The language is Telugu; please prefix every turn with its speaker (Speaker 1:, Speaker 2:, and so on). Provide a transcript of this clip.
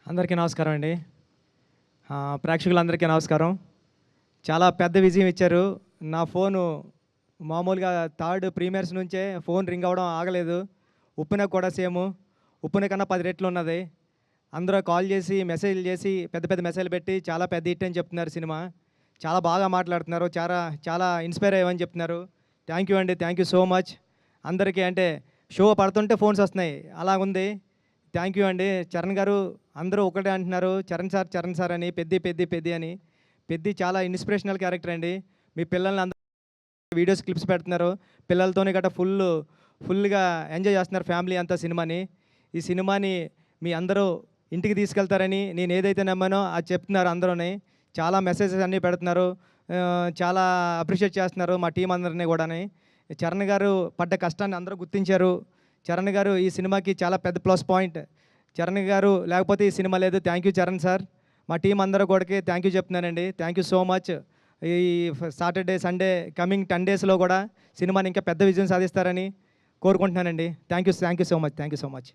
Speaker 1: అందరికీ నమస్కారం అండి. ప్రేక్షకులందరికీ నమస్కారం. చాలా పెద్ద విజయం ఇచ్చారు. నా ఫోను మామూలుగా థర్డ్ ప్రీమియర్స్ నుంచే ఫోన్ రింగ్ అవ్వడం ఆగలేదు. ఉప్పెనకు కూడా సేము. ఉప్పెన కన్నా 10 రెట్లు ఉన్నది. అందరూ కాల్ చేసి, మెసేజ్‌లు చేసి, పెద్ద పెద్ద మెసేజ్‌లు పెట్టి చాలా పెద్ద హిట్ అని చెప్తున్నారు సినిమా. చాలా బాగా మాట్లాడుతున్నారు. చాలా చాలా ఇన్‌స్పైర్ అయ్యామని చెప్తున్నారు. థ్యాంక్ యూ అండి. Thank you so much. అందరికీ అంటే షో పడుతుంటే ఫోన్స్ వస్తున్నాయి. అలాగుంది. థ్యాంక్ యూ అండి. చరణ్ గారు అందరూ ఒకటే అంటున్నారు. చరణ్ సార్ అని, పెద్ది అని. పెద్ది చాలా ఇన్స్పిరేషనల్ క్యారెక్టర్ అండి. మీ పిల్లల్ని అందరూ వీడియోస్ క్లిప్స్ పెడుతున్నారు. పిల్లలతోని గట్రా ఫుల్‌గా ఎంజాయ్ చేస్తున్నారు ఫ్యామిలీ అంతా సినిమాని. ఈ సినిమాని మీ అందరూ ఇంటికి తీసుకెళ్తారని నేను ఏదైతే నమ్మానో అది చెప్తున్నారు అందరూని. చాలా మెసేజెస్ అన్నీ పెడుతున్నారు. చాలా అప్రిషియేట్ చేస్తున్నారు మా టీం అందరిని కూడాని. చరణ్ గారు పడ్డ కష్టాన్ని అందరూ గుర్తించారు. చరణ్ గారు ఈ సినిమాకి చాలా పెద్ద ప్లస్ పాయింట్. చరణ్ గారు లేకపోతే ఈ సినిమా లేదు. Thank you Charan sir. మా టీం అందరూ కూడాకి థ్యాంక్ యూ చెప్తున్నానండి. Thank you so much. ఈ సాటర్డే, సండే కమింగ్ 10 డేస్‌లో కూడా సినిమాని ఇంకా పెద్ద విజయం సాధిస్తారని కోరుకుంటున్నానండి. Thank you so much. Thank you so much.